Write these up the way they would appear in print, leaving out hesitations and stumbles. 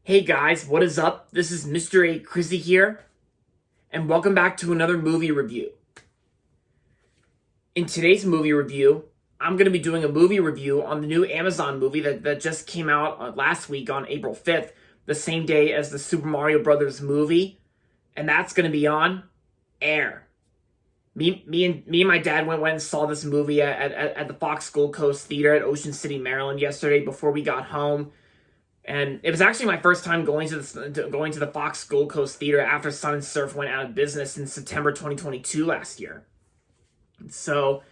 Hey guys, what is up? This is Mr. A. Crizzy here, and welcome back to another movie review. In today's movie review, I'm going to be doing a movie review on the new Amazon movie that just came out last week on April 5th, the same day as the Super Mario Brothers movie, and that's going to be on Air. Me and my dad went and saw this movie at the Fox Gold Coast Theater at Ocean City, Maryland yesterday before we got home. And it was actually my first time going to the Fox Gold Coast Theater after Sun and Surf went out of business in September 2022 last year. So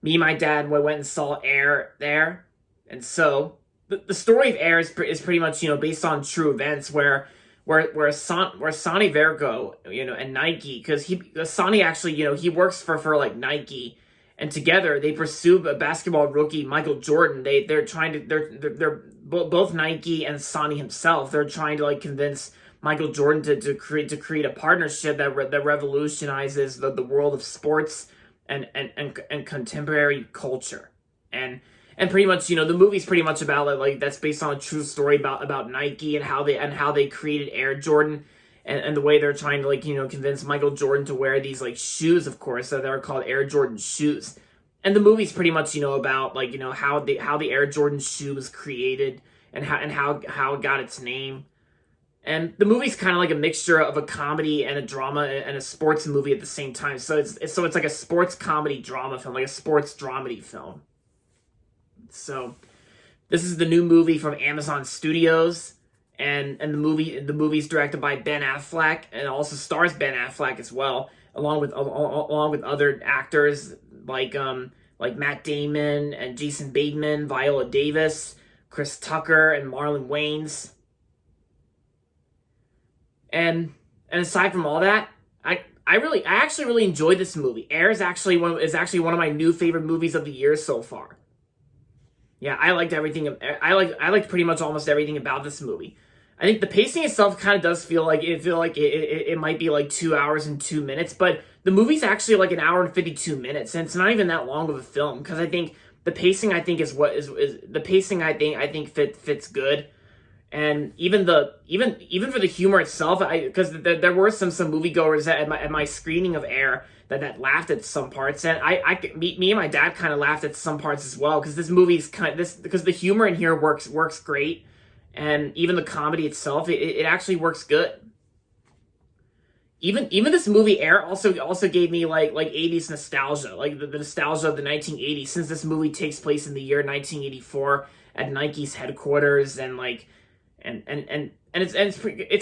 me and my dad went and saw Air there. And so the story of Air is pretty much, based on true events where Sonny Vergara, and Nike, because Sonny actually, he works for like Nike, and together they pursue a basketball rookie, Michael Jordan. They're both Nike and Sonny himself. They're trying to like convince Michael Jordan to create a partnership that revolutionizes the world of sports and contemporary culture. And pretty much, the movie's pretty much about like that's based on a true story about Nike and how they created Air Jordan. And the way they're trying to convince Michael Jordan to wear these like shoes, of course, that are called Air Jordan shoes. And the movie's pretty much about how the Air Jordan shoe was created and how it got its name. And the movie's kind of like a mixture of a comedy and a drama and a sports movie at the same time. So it's like a sports comedy drama film, like a sports dramedy film. So this is the new movie from Amazon Studios. And the movie's directed by Ben Affleck and also stars Ben Affleck as well, along with other actors like Matt Damon and Jason Bateman, Viola Davis, Chris Tucker, and Marlon Wayans. And aside from all that, I actually really enjoyed this movie. Air is actually one of my new favorite movies of the year so far. Yeah, I liked everything. I liked pretty much almost everything about this movie. I think the pacing itself kind of does feel like it might be like 2 hours and 2 minutes, but the movie's actually like 1 hour and 52 minutes, and it's not even that long of a film because I think the pacing is the pacing I think fits good, and even for the humor itself, because there were some moviegoers at my screening of Air that laughed at some parts, and me and my dad kind of laughed at some parts as well because this movie's because the humor in here works great. And even the comedy itself, it actually works good. Even this movie Air also gave me like 80s nostalgia, like the nostalgia of the 1980s, since this movie takes place in the year 1984 at Nike's headquarters, and it's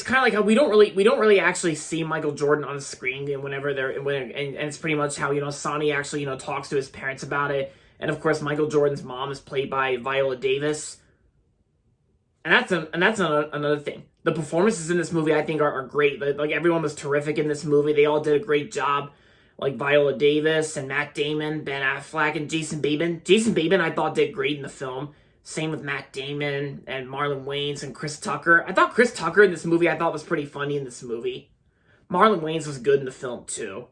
kind of like how we don't really actually see Michael Jordan on the screen, and and it's pretty much how Sonny actually talks to his parents about it, and of course Michael Jordan's mom is played by Viola Davis. And that's another thing. The performances in this movie, I think, are great. Like, everyone was terrific in this movie. They all did a great job. Like, Viola Davis and Matt Damon, Ben Affleck, and Jason Bateman. Jason Bateman, I thought, did great in the film. Same with Matt Damon and Marlon Wayans and Chris Tucker. I thought Chris Tucker in this movie, was pretty funny in this movie. Marlon Wayans was good in the film, too.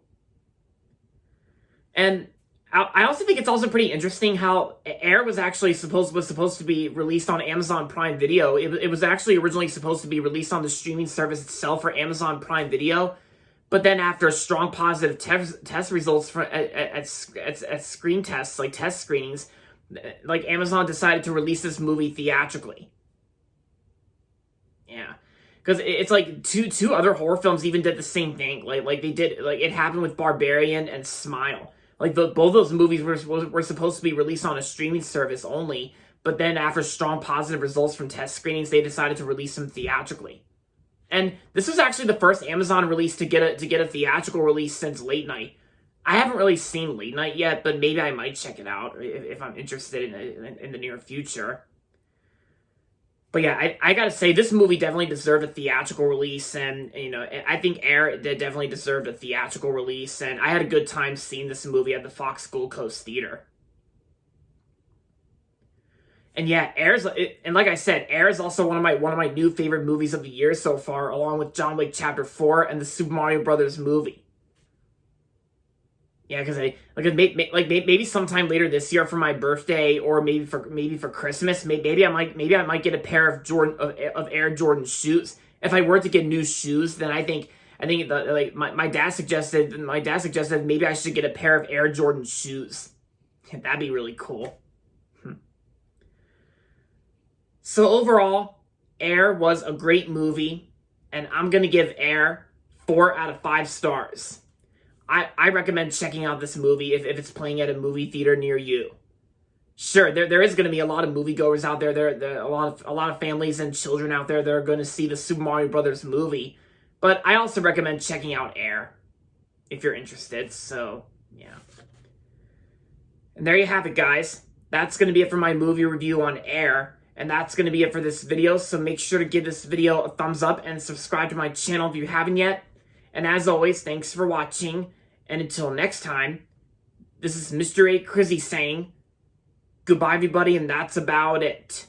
And I also think it's also pretty interesting how Air was actually supposed to be released on Amazon Prime Video. It was actually originally supposed to be released on the streaming service itself for Amazon Prime Video, but then after strong positive test results at screen tests, like test screenings, like Amazon decided to release this movie theatrically. Yeah. Because it's like two other horror films even did the same thing. Like they did, like it happened with Barbarian and Smile. Like both those movies were supposed to be released on a streaming service only, but then after strong positive results from test screenings, they decided to release them theatrically. And this was actually the first Amazon release to get a theatrical release since Late Night. I haven't really seen Late Night yet, but maybe I might check it out if I'm interested in the near future. But yeah, I gotta say, this movie definitely deserved a theatrical release, and I think Air definitely deserved a theatrical release, and I had a good time seeing this movie at the Fox Gold Coast Theater. And yeah, and like I said, Air is also one of my new favorite movies of the year so far, along with John Wick Chapter 4 and the Super Mario Brothers movie. Yeah, because maybe sometime later this year for my birthday, or maybe for Christmas, maybe I might get a pair of Air Jordan shoes. If I were to get new shoes, then I think my dad suggested maybe I should get a pair of Air Jordan shoes. That'd be really cool. So overall, Air was a great movie, and I'm gonna give Air 4 out of 5 stars. I recommend checking out this movie if it's playing at a movie theater near you. Sure, there is going to be a lot of moviegoers out there. There are a lot of families and children out there that are going to see the Super Mario Brothers movie. But I also recommend checking out Air if you're interested. So, yeah. And there you have it, guys. That's going to be it for my movie review on Air. And that's going to be it for this video. So make sure to give this video a thumbs up and subscribe to my channel if you haven't yet. And as always, thanks for watching. And until next time, this is Mr. A. Crizzy saying goodbye, everybody, and that's about it.